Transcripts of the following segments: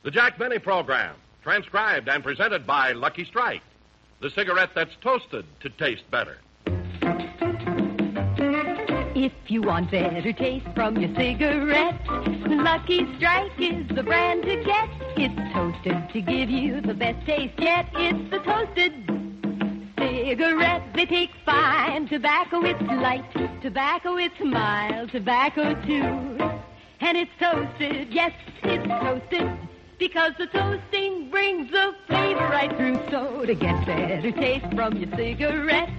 The Jack Benny Program, transcribed and presented by Lucky Strike, the cigarette that's toasted to taste better. If you want better taste from your cigarette, Lucky Strike is the brand to get. It's toasted to give you the best taste yet. It's the toasted cigarette. They take fine tobacco. It's light tobacco. It's mild tobacco, too. And it's toasted. Yes, it's toasted. Because the toasting brings the flavor right through. So to get better taste from your cigarette,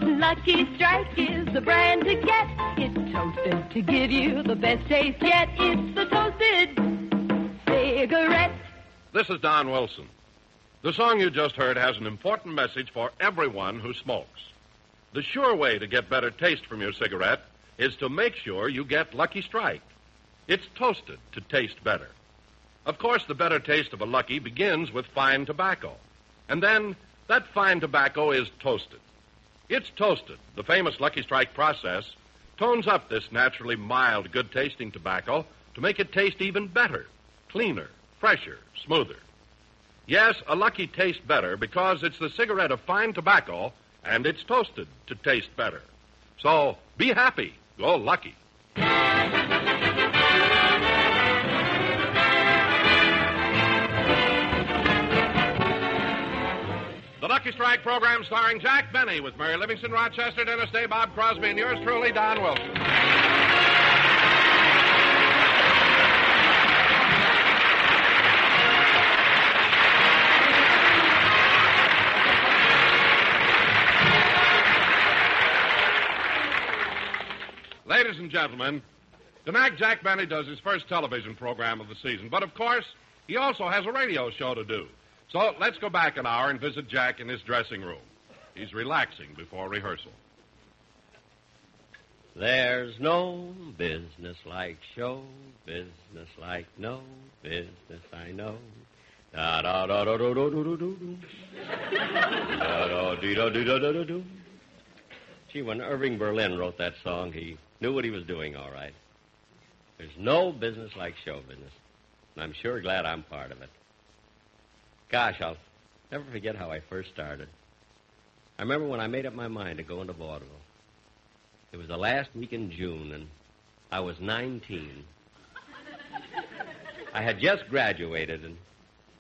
Lucky Strike is the brand to get. It's toasted to give you the best taste yet. It's the toasted cigarette. This is Don Wilson. The song you just heard has an important message for everyone who smokes. The sure way to get better taste from your cigarette is to make sure you get Lucky Strike. It's toasted to taste better. Of course, the better taste of a Lucky begins with fine tobacco. And then that fine tobacco is toasted. It's toasted. The famous Lucky Strike process tones up this naturally mild, good-tasting tobacco to make it taste even better, cleaner, fresher, smoother. Yes, a Lucky tastes better because it's the cigarette of fine tobacco, and it's toasted to taste better. So, be happy. Go Lucky. The Lucky Strike program starring Jack Benny with Mary Livingston, Rochester, Dennis Day, Bob Crosby, and yours truly, Don Wilson. Ladies and gentlemen, tonight Jack Benny does his first television program of the season. But, of course, he also has a radio show to do. So let's go back an hour and visit Jack in his dressing room. He's relaxing before rehearsal. There's no business like show business like no business I know. Da da da da da da da da da da da da da da. Gee, when Irving Berlin wrote that song, he knew what he was doing all right. There's no business like show business, and I'm sure glad I'm part of it. Gosh, I'll never forget how I first started. I remember when I made up my mind to go into vaudeville. It was the last week in June, and I was 19. I had just graduated and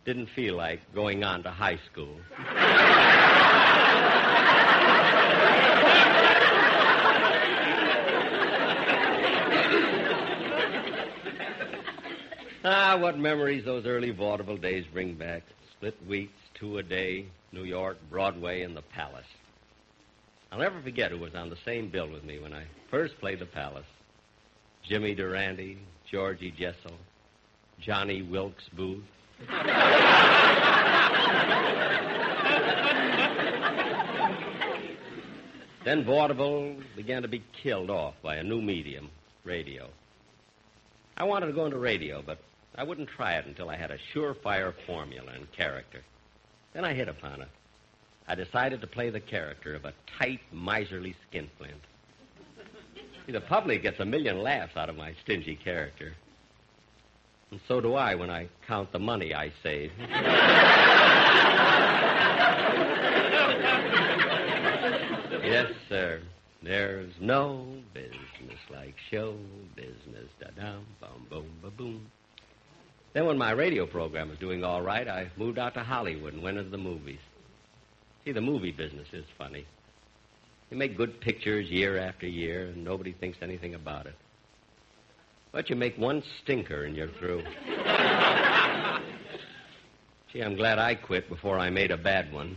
didn't feel like going on to high school. What memories those early vaudeville days bring back. Split weeks, 2 a day, New York, Broadway, and the Palace. I'll never forget who was on the same bill with me when I first played the Palace. Jimmy Durante, Georgie Jessel, Johnny Wilkes Booth. Then vaudeville began to be killed off by a new medium, radio. I wanted to go into radio, but I wouldn't try it until I had a surefire formula and character. Then I hit upon it. I decided to play the character of a tight, miserly skinflint. See, the public gets a million laughs out of my stingy character. And so do I when I count the money I save. Yes, sir. There's no business like show business. Da-dum, bum, boom, ba-boom. Then when my radio program was doing all right, I moved out to Hollywood and went into the movies. See, the movie business is funny. You make good pictures year after year, and nobody thinks anything about it. But you make one stinker and you're through. Gee, I'm glad I quit before I made a bad one.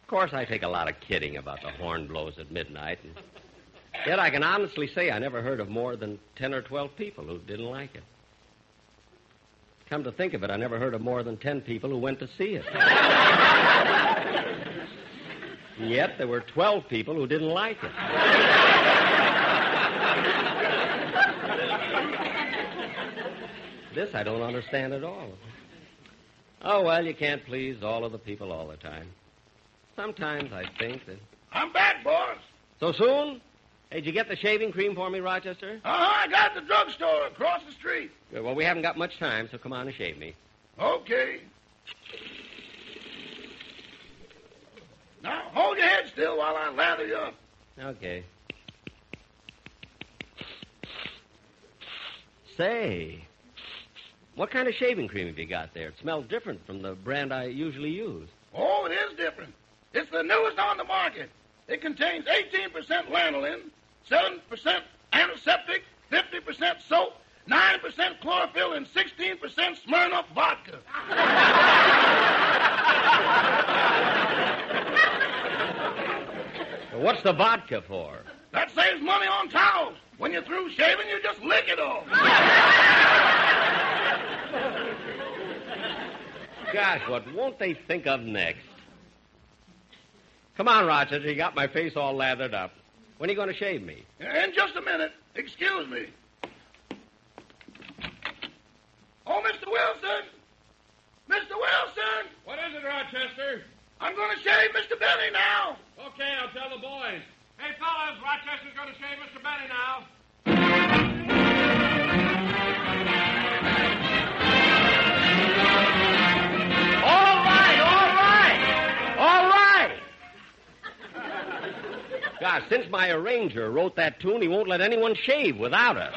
Of course, I take a lot of kidding about the horn blows at midnight, and yet I can honestly say I never heard of more than 10 or 12 people who didn't like it. Come to think of it, I never heard of more than 10 people who went to see it. And yet there were 12 people who didn't like it. This I don't understand at all. Oh, well, you can't please all of the people all the time. Sometimes I think that... I'm back, boss. So soon? Hey, did you get the shaving cream for me, Rochester? I got it at the drugstore across the street. Good. Well, we haven't got much time, so come on and shave me. Okay. Now, hold your head still while I lather you up. Okay. Say, what kind of shaving cream have you got there? It smells different from the brand I usually use. Oh, it is different. It's the newest on the market. It contains 18% lanolin, 7% antiseptic, 50% soap, 9% chlorophyll, and 16% Smirnoff vodka. What's the vodka for? That saves money on towels. When you're through shaving, you just lick it off. Gosh, what won't they think of next? Come on, Rochester. You got my face all lathered up. When are you going to shave me? In just a minute. Excuse me. Oh, Mr. Wilson! Mr. Wilson! What is it, Rochester? I'm going to shave Mr. Benny now. Okay, I'll tell the boys. Hey, fellas, Rochester's going to shave Mr. Benny now. All right. Gosh, since my arranger wrote that tune, he won't let anyone shave without it.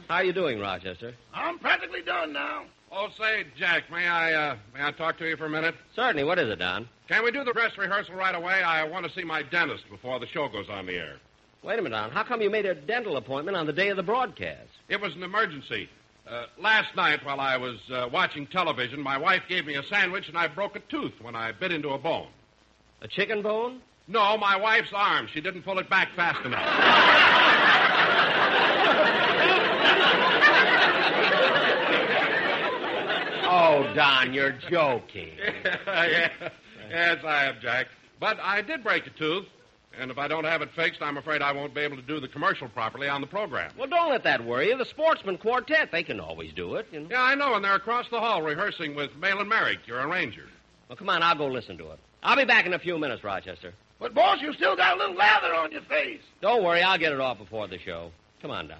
How are you doing, Rochester? I'm practically done now. Oh, say, Jack, may I talk to you for a minute? Certainly. What is it, Don? Can we do the dress rehearsal right away? I want to see my dentist before the show goes on the air. Wait a minute, Don. How come you made a dental appointment on the day of the broadcast? It was an emergency. Last night, while I was watching television, my wife gave me a sandwich, and I broke a tooth when I bit into a bone. A chicken bone? No, my wife's arm. She didn't pull it back fast enough. Oh, Don, you're joking. Yes, I am, Jack. But I did break a tooth, and if I don't have it fixed, I'm afraid I won't be able to do the commercial properly on the program. Well, don't let that worry you. The Sportsman Quartet, they can always do it, you know. Yeah, I know, and they're across the hall rehearsing with Malin Merrick, your arranger. Well, come on, I'll go listen to it. I'll be back in a few minutes, Rochester. But, boss, you still got a little lather on your face. Don't worry, I'll get it off before the show. Come on, Don.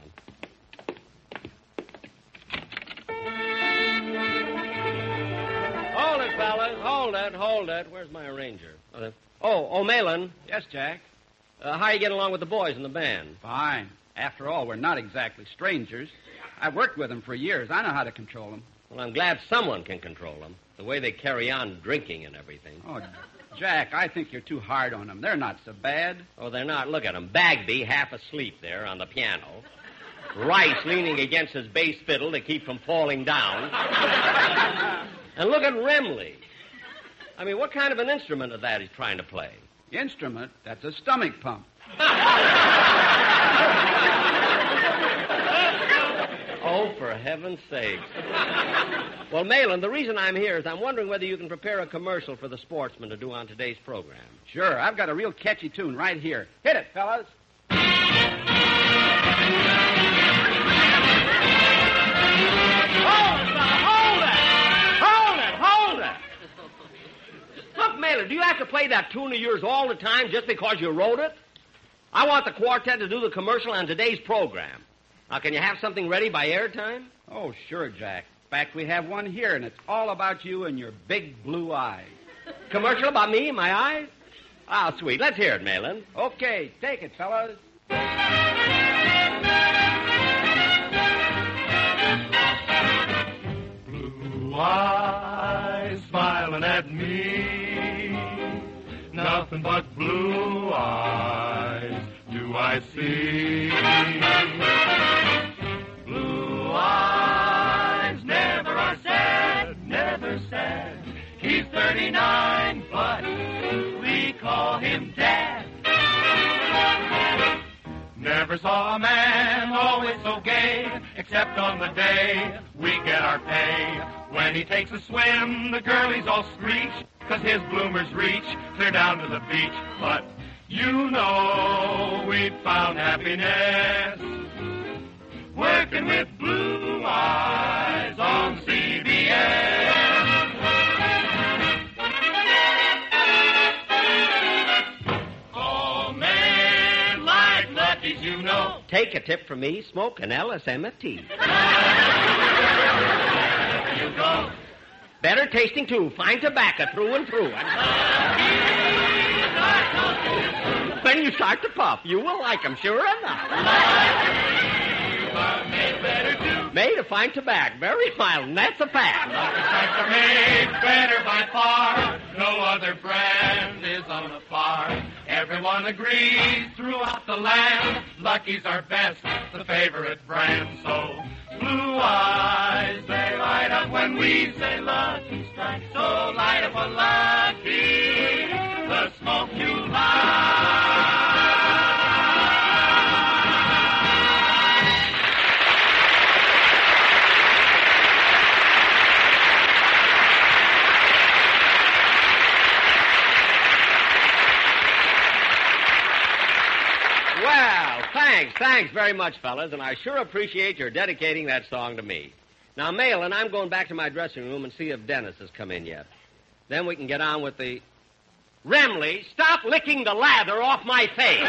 Hold it, fellas. Hold it. Where's my arranger? Oh, Malin. Yes, Jack. How are you getting along with the boys in the band? Fine. After all, we're not exactly strangers. I've worked with them for years. I know how to control them. Well, I'm glad someone can control them. The way they carry on drinking and everything. Oh, Jack, I think you're too hard on them. They're not so bad. Oh, they're not. Look at them. Bagby half asleep there on the piano. Rice leaning against his bass fiddle to keep from falling down. And look at Remley. I mean, what kind of an instrument is that he's trying to play? Instrument? That's a stomach pump. Oh, for heaven's sake. Well, Malin, the reason I'm here is I'm wondering whether you can prepare a commercial for the Sportsman to do on today's program. Sure, I've got a real catchy tune right here. Hit it, fellas. Hold it! Look, Malin, do you have to play that tune of yours all the time just because you wrote it? I want the quartet to do the commercial on today's program. Now, can you have something ready by airtime? Oh, sure, Jack. In fact, we have one here, and it's all about you and your big blue eyes. Commercial about me and my eyes? Ah, sweet. Let's hear it, Malin. Okay, take it, fellas. Blue eyes smiling at me, nothing but blue eyes do I see. Blue eyes never are sad, never sad. He's 39, but we call him Dad. Never saw a man always so gay, except on the day we get our pay. When he takes a swim, the girlies all screech, 'cause his bloomers reach clear down to the beach. But you know we've found happiness working with Blue Eyes on CBS. All Take a tip from me, smoke an LSMFT. You go. Better tasting, too. Fine tobacco through and through. When you start to puff, you will like them, sure enough. Made better too. Made of fine tobacco. Very mild, and that's a fact. Are made better by far. No other brand is on the par. Everyone agrees throughout the land. Lucky's our best, the favorite brand. So blue eyes, they light up when we say Lucky Strike. So light up a Lucky, the smoke you like. Well, thanks very much, fellas, and I sure appreciate your dedicating that song to me. Now, Malin, I'm going back to my dressing room and see if Dennis has come in yet. Then we can get on with the... Remley, stop licking the lather off my face.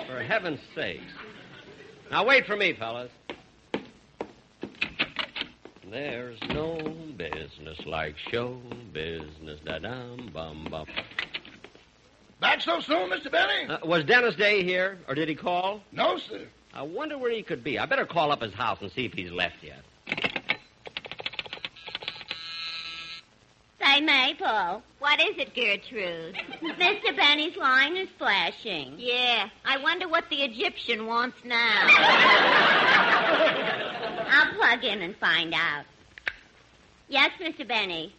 For heaven's sakes. Now, wait for me, fellas. There's no business like show business. Da-dum, bum, bum. Back so soon, Mr. Benny? Was Dennis Day here, or did he call? No, sir. I wonder where he could be. I better call up his house and see if he's left yet. Say, Maple, what is it, Gertrude? Mr. Benny's line is flashing. Yeah, I wonder what the Egyptian wants now. I'll plug in and find out. Yes, Mr. Benny.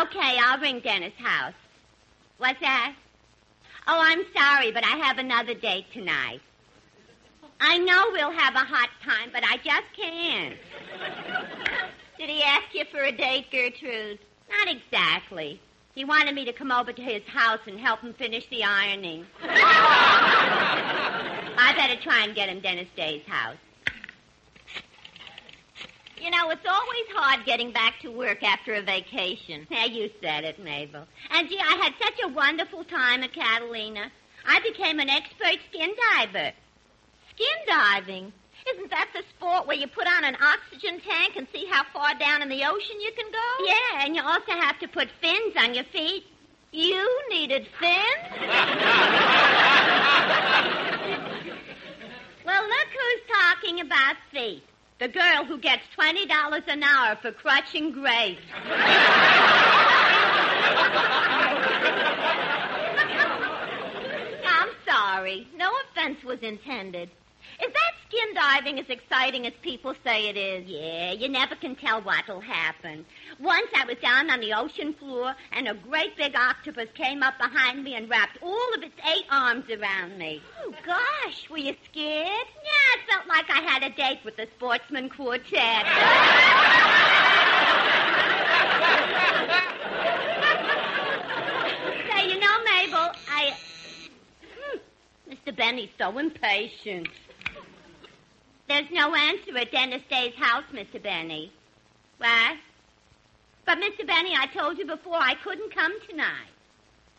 Okay, I'll ring Dennis' house. What's that? Oh, I'm sorry, but I have another date tonight. I know we'll have a hot time, but I just can't. Did he ask you for a date, Gertrude? Not exactly. He wanted me to come over to his house and help him finish the ironing. I better try and get him Dennis Day's house. You know, it's always hard getting back to work after a vacation. Yeah, you said it, Mabel. And, gee, I had such a wonderful time at Catalina. I became an expert skin diver. Skin diving? Isn't that the sport where you put on an oxygen tank and see how far down in the ocean you can go? Yeah, and you also have to put fins on your feet. You needed fins? Well, look who's talking about feet. The girl who gets $20 an hour for crutching grapes. I'm sorry. No offense was intended. Is that skin diving as exciting as people say it is? Yeah, you never can tell what'll happen. Once I was down on the ocean floor, and a great big octopus came up behind me and wrapped all of its 8 arms around me. Oh, gosh, were you scared? Yeah, it felt like I had a date with the Sportsman Quartet. Say, you know, Mabel, Mr. Benny's so impatient. There's no answer at Dennis Day's house, Mr. Benny. What? But, Mr. Benny, I told you before I couldn't come tonight.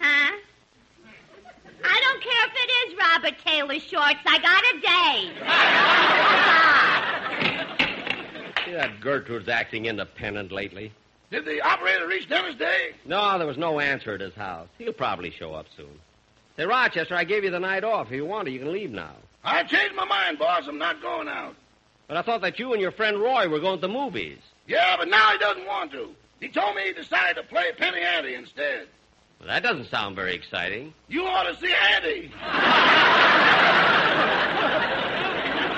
Huh? I don't care if it is Robert Taylor Shorts. I got a date. See that Gertrude's acting independent lately? Did the operator reach Dennis Day? No, there was no answer at his house. He'll probably show up soon. Say, Rochester, I gave you the night off. If you want to, you can leave now. I changed my mind, boss. I'm not going out. But I thought that you and your friend Roy were going to the movies. Yeah, but now he doesn't want to. He told me he decided to play Penny Ante instead. Well, that doesn't sound very exciting. You ought to see Ante.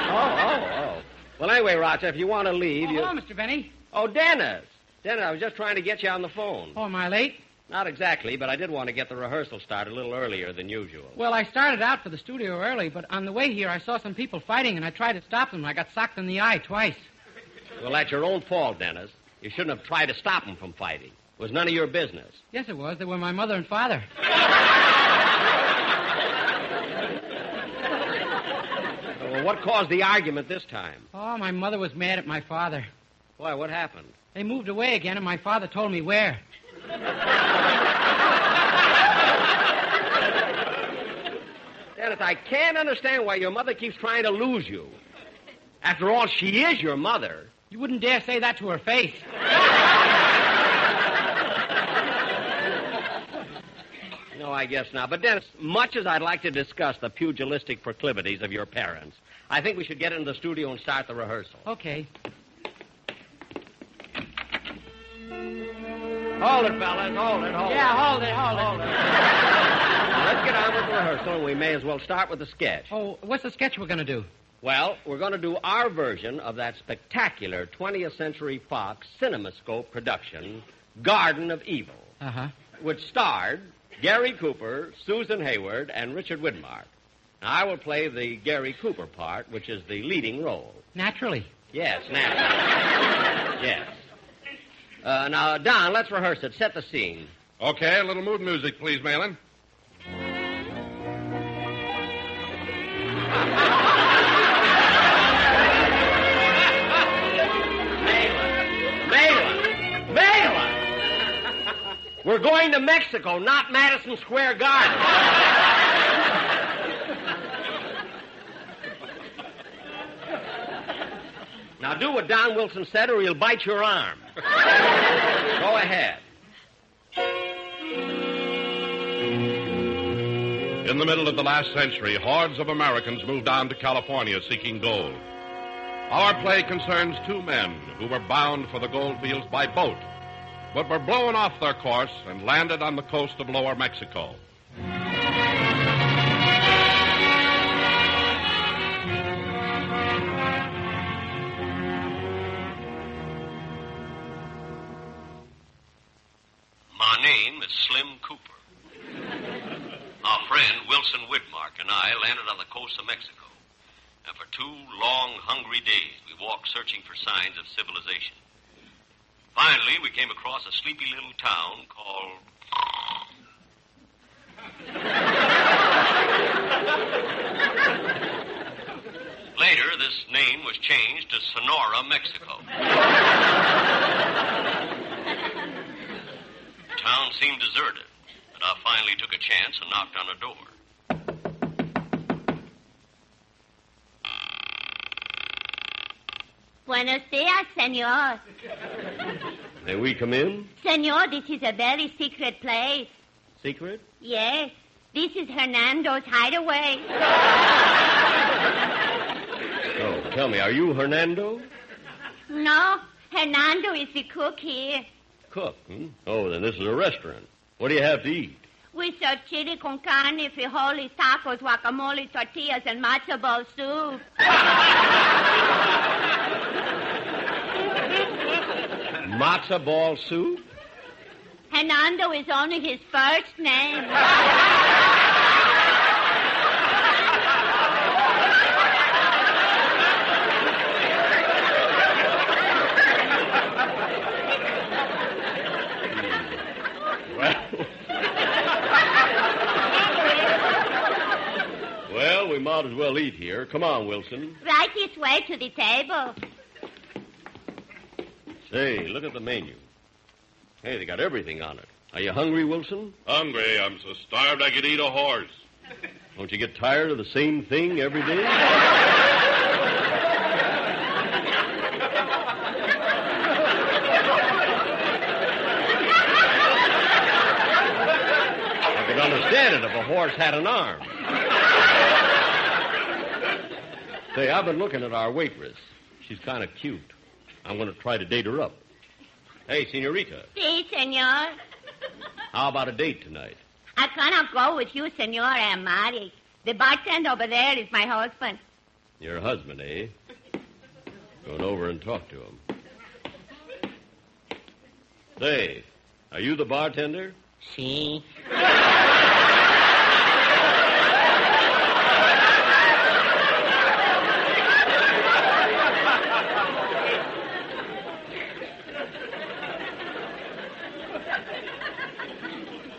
Oh. Well, anyway, Rochester, if you want to leave... Hello, Mr. Benny. Oh, Dennis. Dennis, I was just trying to get you on the phone. Oh, am I late? Not exactly, but I did want to get the rehearsal started a little earlier than usual. Well, I started out for the studio early, but on the way here I saw some people fighting, and I tried to stop them. I got socked in the eye twice. Well, that's your own fault, Dennis. You shouldn't have tried to stop them from fighting. It was none of your business. Yes, it was. They were my mother and father. Well, what caused the argument this time? Oh, my mother was mad at my father. Why, what happened? They moved away again, and my father told me where. Dennis, I can't understand why your mother keeps trying to lose you. After all, she is your mother. You wouldn't dare say that to her face. No, I guess not. But, Dennis, much as I'd like to discuss the pugilistic proclivities of your parents, I think we should get into the studio and start the rehearsal. Okay. Hold it, fellas. Hold it. Yeah, hold it. Now, let's get on with the rehearsal, and we may as well start with the sketch. Oh, what's the sketch we're going to do? Well, we're going to do our version of that spectacular 20th Century Fox CinemaScope production, Garden of Evil, which starred Gary Cooper, Susan Hayward, and Richard Widmark. Now, I will play the Gary Cooper part, which is the leading role. Naturally. Yes, naturally. Yes. Now, Don, let's rehearse it. Set the scene. Okay, a little mood music, please, Malin. Malin! We're going to Mexico, not Madison Square Garden. Now, do what Don Wilson said, or he'll bite your arm. Go ahead. In the middle of the last century, hordes of Americans moved on to California seeking gold. Our play concerns two men who were bound for the gold fields by boat, but were blown off their course and landed on the coast of Lower Mexico. My name is Slim Cooper. Our friend Wilson Widmark and I landed on the coast of Mexico. And for 2 long, hungry days, we walked searching for signs of civilization. Finally, we came across a sleepy little town called... Later, this name was changed to Sonora, Mexico. The town seemed deserted, but I finally took a chance and knocked on a door. Buenos dias, senor. May we come in? Senor, this is a very secret place. Secret? Yes. This is Hernando's hideaway. Oh, tell me, are you Hernando? No, Hernando is the cook here. Cook, hmm? Oh, then this is a restaurant. What do you have to eat? We serve chili con carne, frijoles, tacos, guacamole, tortillas, and matzo ball soup. Matzo ball soup? Hernando is only his first name. Well, we might as well eat here. Come on, Wilson. Right this way to the table. Say, look at the menu. Hey, they got everything on it. Are you hungry, Wilson? Hungry. I'm so starved I could eat a horse. Don't you get tired of the same thing every day? I could understand it if a horse had an arm. Say, I've been looking at our waitress. She's kind of cute. I'm going to try to date her up. Hey, senorita. Si, senor. How about a date tonight? I cannot go with you, senor. I am married. The bartender over there is my husband. Your husband, eh? Going over and talk to him. Say, are you the bartender? Si.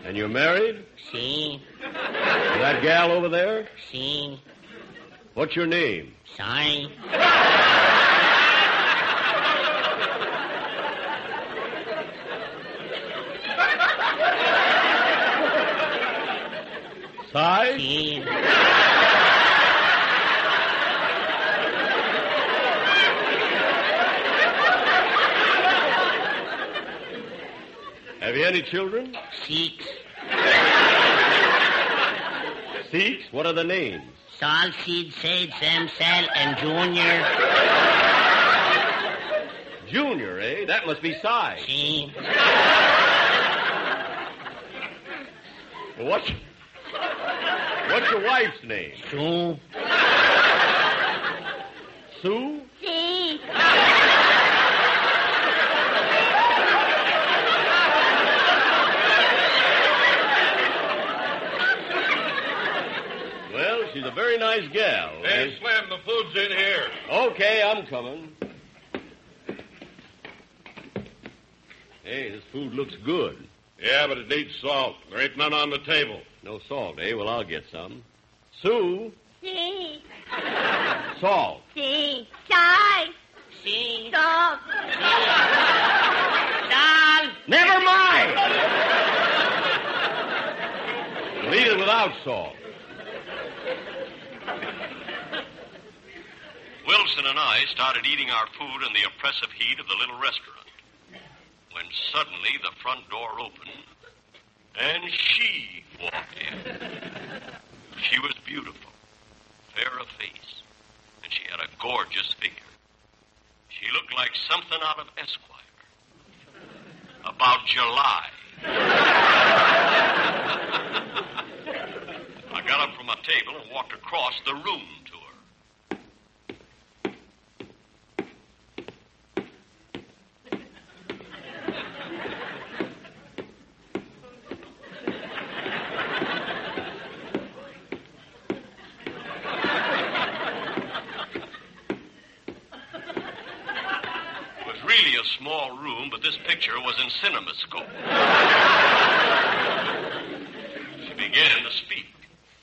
And you're married? Si. That gal over there? Si. What's your name? Sorry. Si? Si. Have you any children? Six. Six? What are the names? Sol, Sid, Sade, Sam, Sal, and Junior. Junior, eh? That must be Si. Si. Well, what's your wife's name? Sue. Sue? Si. Well, she's a very nice gal. Hey, Slim, the food's in here. Okay, I'm coming. Hey, this food looks good. Yeah, but it needs salt. There ain't none on the table. No salt, eh? Well, I'll get some. Sue, Si. salt. Si. Si. Si. Salt. Sol. Never mind! We'll eat it without salt. Wilson and I started eating our food in the oppressive heat of the little restaurant, when suddenly the front door opened, and she walked in. She was beautiful, fair of face, and she had a gorgeous figure. She looked like something out of Esquire. About July. I got up from my table and walked across the room to her. Really a small room, but this picture was in CinemaScope. She began to speak.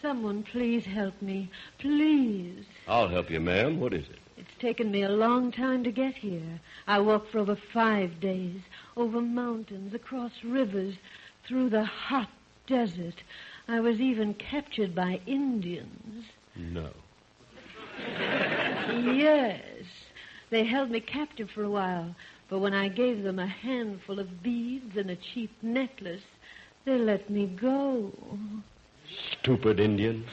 Someone please help me. Please. I'll help you, ma'am. What is it? It's taken me a long time to get here. I walked for over 5 days, over mountains, across rivers, through the hot desert. I was even captured by Indians. No. Yes. They held me captive for a while, but when I gave them a handful of beads and a cheap necklace, they let me go. Stupid Indians.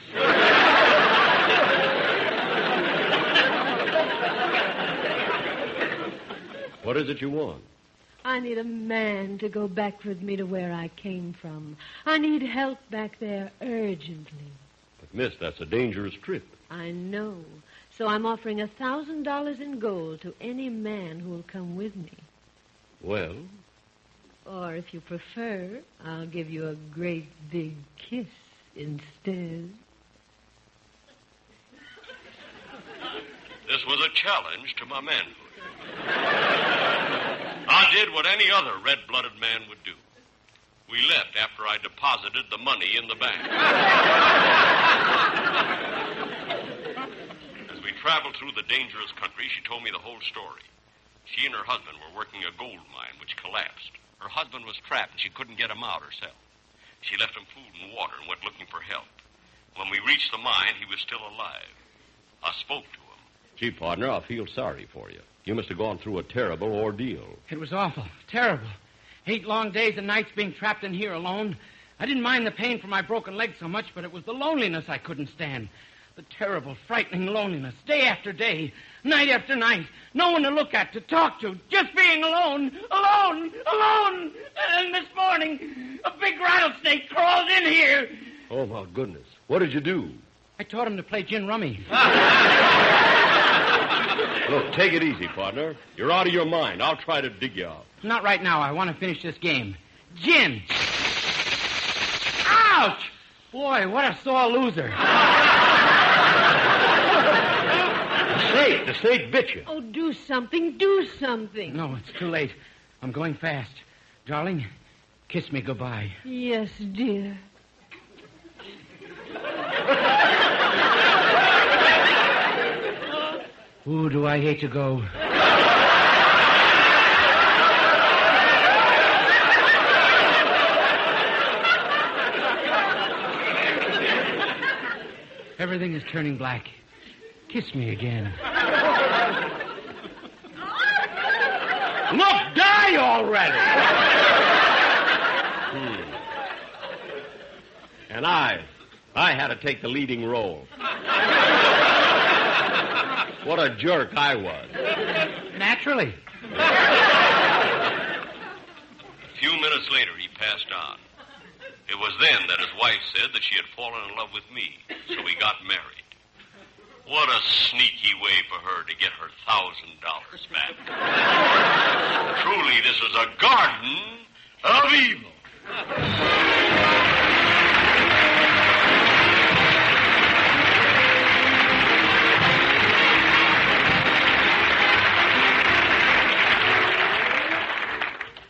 What is it you want? I need a man to go back with me to where I came from. I need help back there urgently. But, miss, that's a dangerous trip. I know. So I'm offering $1,000 in gold to any man who will come with me. Well? Or if you prefer, I'll give you a great big kiss instead. This was a challenge to my manhood. I did what any other red-blooded man would do. We left after I deposited the money in the bank. As we traveled through the dangerous country, she told me the whole story. She and her husband were working a gold mine, which collapsed. Her husband was trapped, and she couldn't get him out herself. She left him food and water and went looking for help. When we reached the mine, he was still alive. I spoke to him. Gee, partner, I feel sorry for you. You must have gone through a terrible ordeal. It was awful, terrible. 8 long days and nights being trapped in here alone. I didn't mind the pain from my broken leg so much, but it was the loneliness I couldn't stand. The terrible, frightening loneliness, day after day, night after night. No one to look at, to talk to, just being alone, alone, alone. And this morning, a big rattlesnake crawled in here. Oh, my goodness. What did you do? I taught him to play gin rummy. Look, take it easy, partner. You're out of your mind. I'll try to dig you out. Not right now. I want to finish this game. Gin. Ouch! Boy, what a sore loser. The snake bit you. Oh, do something, do something. No, it's too late. I'm going fast. Darling, kiss me goodbye. Yes, dear. Ooh, do I hate to go. Everything is turning black. Kiss me again. Look, die already! And I had to take the leading role. What a jerk I was. Naturally. A few minutes later, he passed on. It was then that his wife said that she had fallen in love with me, so we got married. What a sneaky way for her to get her $1,000 back. Truly, this is a garden of evil.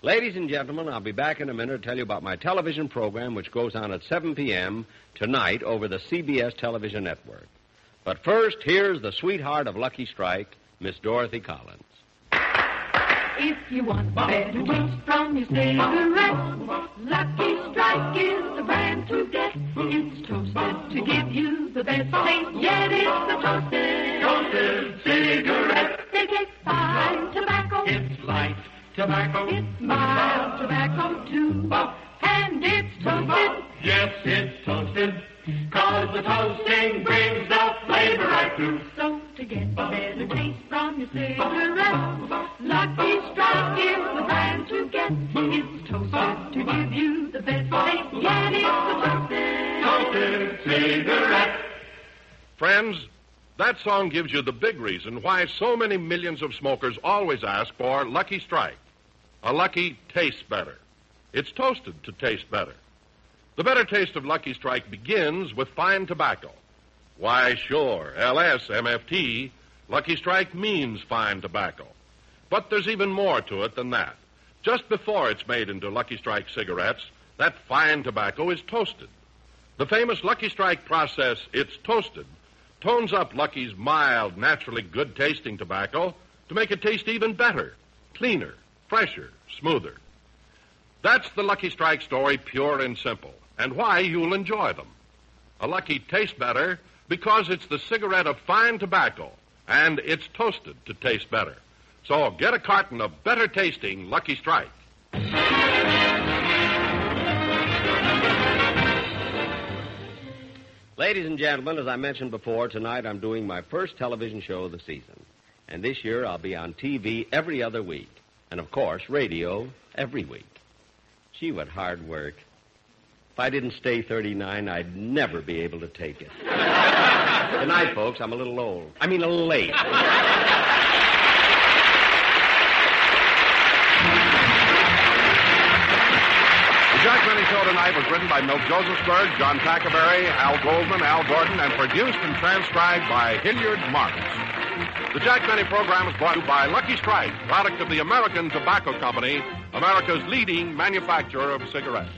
Ladies and gentlemen, I'll be back in a minute to tell you about my television program, which goes on at 7 p.m. tonight over the CBS television network. But first, here's the sweetheart of Lucky Strike, Miss Dorothy Collins. If you want better taste from your cigarette, Lucky Strike is the brand to get. It's toasted to give you the best taste, yet it's the toasted cigarette. They take fine tobacco. It's light tobacco. It's mild tobacco, too. And it's toasted. Yes, it's toasted. 'Cause the toasting brings the flavor right through. So to get better taste from your cigarette, Lucky Strike is the brand to get. It's toasted to give you the best taste, yet it's the Toasted cigarette. Friends, that song gives you the big reason why so many millions of smokers always ask for Lucky Strike. A Lucky tastes better. It's toasted to taste better. The better taste of Lucky Strike begins with fine tobacco. Why, sure, LSMFT, Lucky Strike means fine tobacco. But there's even more to it than that. Just before it's made into Lucky Strike cigarettes, that fine tobacco is toasted. The famous Lucky Strike process, it's toasted, tones up Lucky's mild, naturally good-tasting tobacco to make it taste even better, cleaner, fresher, smoother. That's the Lucky Strike story, pure and simple, and why you'll enjoy them. A Lucky tastes better because it's the cigarette of fine tobacco, and it's toasted to taste better. So get a carton of better-tasting Lucky Strike. Ladies and gentlemen, as I mentioned before, tonight I'm doing my first television show of the season. And this year I'll be on TV every other week. And, of course, radio every week. Gee, what hard work. If I didn't stay 39, I'd never be able to take it. Good night, folks. I'm a little old. I mean, a little late. The Jack Benny Show tonight was written by Milt Josephsberg, John Tackerberry, Al Goldman, Al Gordon, and produced and transcribed by Hilliard Marks. The Jack Benny program is brought to you by Lucky Strike, product of the American Tobacco Company, America's leading manufacturer of cigarettes.